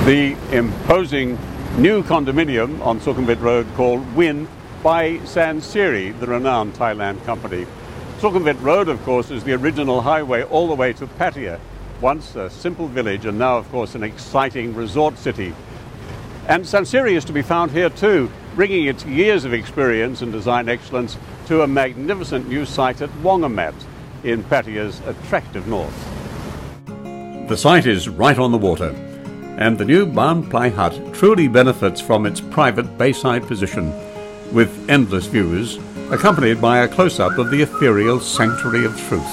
The imposing new condominium on Sukhumvit Road called Win by Sansiri, the renowned Thailand company. Sukhumvit Road, of course, is the original highway all the way to Pattaya, once a simple village and now, of course, an exciting resort city. And Sansiri is to be found here too, bringing its years of experience and design excellence to a magnificent new site at Wongamat in Pattaya's attractive north. The site is right on the water, and the new Baan Plai Haad truly benefits from its private bayside position, with endless views, accompanied by a close-up of the ethereal Sanctuary of Truth.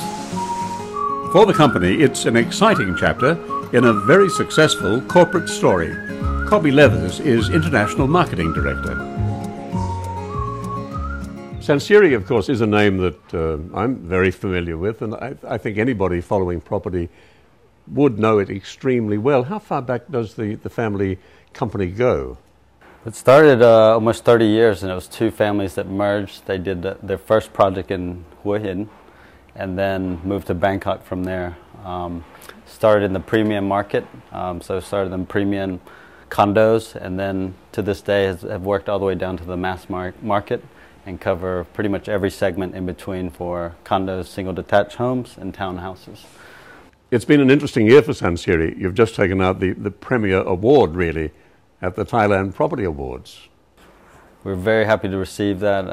For the company, it's an exciting chapter in a very successful corporate story. Cobby Leathers is International Marketing Director. Sansiri, of course, is a name that I'm very familiar with, and I think anybody following property would know it extremely well. How far back does the family company go? It started almost 30 years, and it was two families that merged. They did their first project in Hua Hin and then moved to Bangkok from there. Started in the premium market, so started in premium condos, and then to this day have worked all the way down to the mass market and cover pretty much every segment in between for condos, single detached homes, and townhouses. It's been an interesting year for Sansiri. You've just taken out the premier award, really, at the Thailand Property Awards. We're very happy to receive that.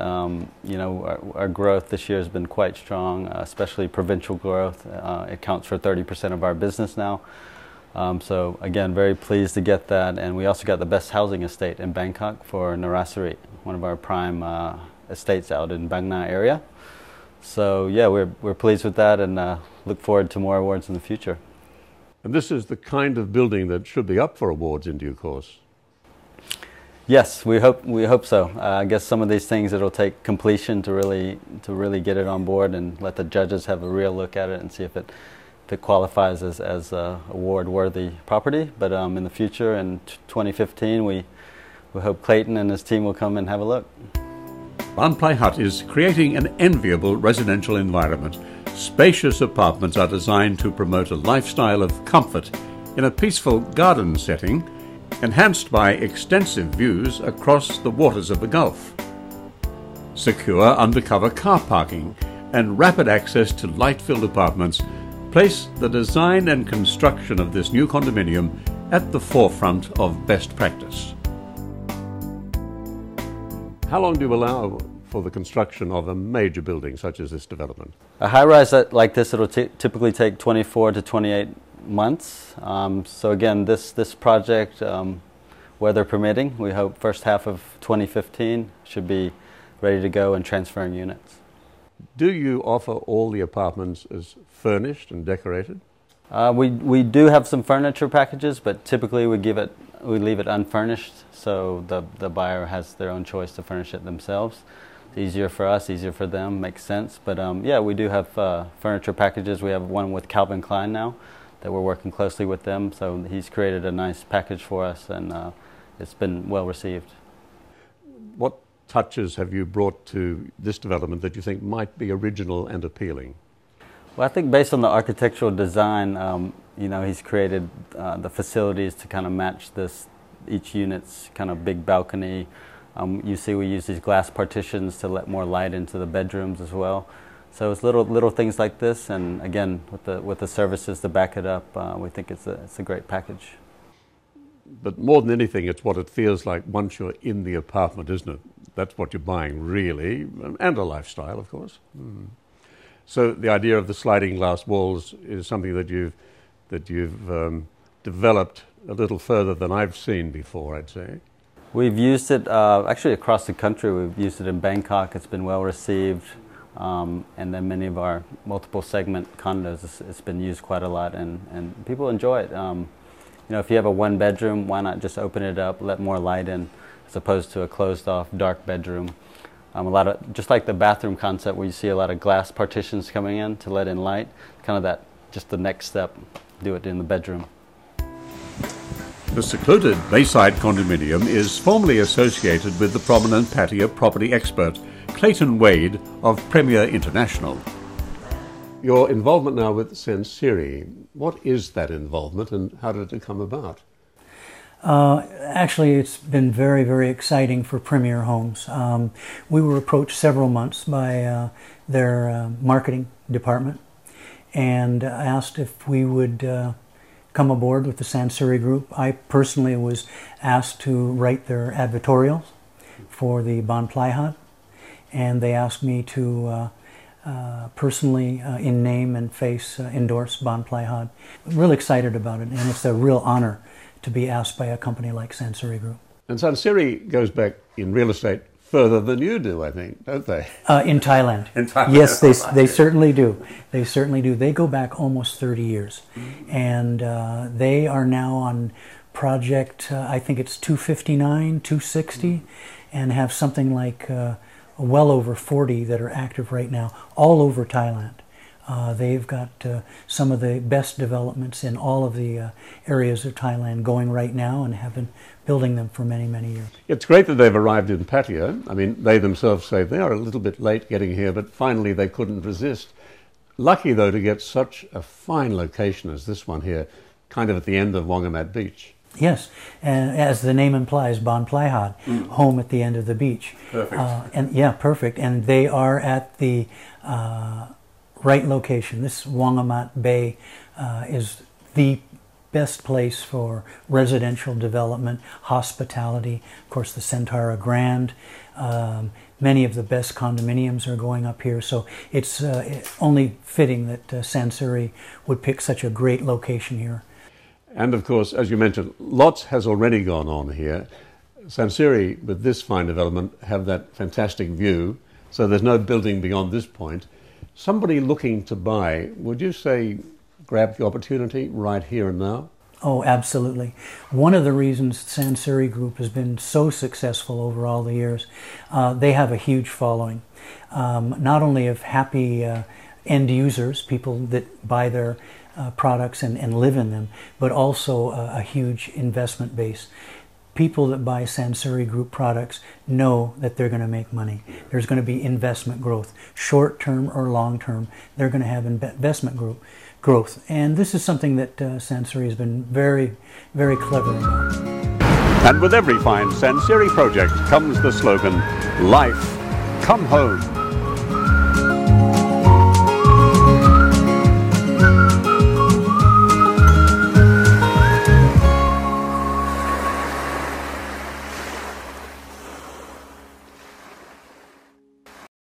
You know, our growth this year has been quite strong, especially provincial growth. It accounts for 30% of our business now. So again, very pleased to get that. And we also got the best housing estate in Bangkok for Narasari, one of our prime estates out in Bang Na area. So yeah, we're pleased with that, and look forward to more awards in the future. And this is the kind of building that should be up for awards in due course. Yes, we hope so. I guess some of these things, it'll take completion to really get it on board and let the judges have a real look at it and see if it qualifies as award-worthy property. But in the future, in 2015, we hope Clayton and his team will come and have a look. Baan Plai Haad is creating an enviable residential environment. Spacious apartments are designed to promote a lifestyle of comfort in a peaceful garden setting, enhanced by extensive views across the waters of the Gulf. Secure undercover car parking and rapid access to light-filled apartments place the design and construction of this new condominium at the forefront of best practice. How long do you allow for the construction of a major building such as this development? A high-rise like this, it'll typically take 24 to 28 months. So again, this project, weather permitting, we hope first half of 2015 should be ready to go and transferring units. Do you offer all the apartments as furnished and decorated? We do have some furniture packages, but typically we leave it unfurnished, so the buyer has their own choice to furnish it themselves. It's easier for us, easier for them, makes sense. But yeah, we do have furniture packages. We have one with Calvin Klein now that we're working closely with them, so he's created a nice package for us, and it's been well received. What touches have you brought to this development that you think might be original and appealing? Well, I think based on the architectural design, you know, he's created the facilities to kind of match each unit's kind of big balcony. You see we use these glass partitions to let more light into the bedrooms as well. So it's little things like this, and again, with the services to back it up, we think it's a great package. But more than anything, it's what it feels like once you're in the apartment, isn't it? That's what you're buying, really, and a lifestyle, of course. So the idea of the sliding glass walls is something that you've developed a little further than I've seen before, I'd say. We've used it actually across the country. We've used it in Bangkok. It's been well received, and then many of our multiple segment condos, it's been used quite a lot, and people enjoy it. You know, if you have a one bedroom, why not just open it up, let more light in, as opposed to a closed off dark bedroom. Just like the bathroom concept where you see a lot of glass partitions coming in to let in light, kind of just the next step, do it in the bedroom. The secluded Bayside condominium is formally associated with the prominent Pattaya property expert, Clayton Wade of Premier International. Your involvement now with Sansiri, what is that involvement and how did it come about? Actually, it's been very, very exciting for Premier Homes. We were approached several months by their marketing department and asked if we would come aboard with the Sansiri Group. I personally was asked to write their advertorials for the Baan Plai Haad, and they asked me to personally, in name and face, endorse Baan Plai Haad. Really excited about it, and it's a real honor to be asked by a company like Sansiri Group. And Sansiri goes back in real estate further than you do, I think, don't they? In Thailand. In Thailand. Yes, they certainly do. They certainly do. They go back almost 30 years. And they are now on project, I think it's 259, 260, and have something like well over 40 that are active right now, all over Thailand. They've got some of the best developments in all of the areas of Thailand going right now and have been building them for many, many years. It's great that they've arrived in Pattaya. I mean, they themselves say they are a little bit late getting here, but finally they couldn't resist. Lucky, though, to get such a fine location as this one here, kind of at the end of Wongamat Beach. Yes, and as the name implies, Baan Plai Haad, home at the end of the beach. Perfect. And yeah, perfect. And they are at the right location. This Wongamat Bay is the best place for residential development, hospitality. Of course, the Centara Grand. Many of the best condominiums are going up here, so it's only fitting that Sansiri would pick such a great location here. And of course, as you mentioned, lots has already gone on here. Sansiri, with this fine development, have that fantastic view, so there's no building beyond this point. Somebody looking to buy, would you say grab the opportunity right here and now? Oh, absolutely. One of the reasons Sansiri Group has been so successful over all the years, they have a huge following. Not only of happy end users, people that buy their products and live in them, but also a huge investment base. People that buy Sansiri Group products know that they're going to make money. There's going to be investment growth, short-term or long-term. They're going to have investment growth. And this is something that Sansiri has been very, very clever about. And with every fine Sansiri project comes the slogan, "Life, come home."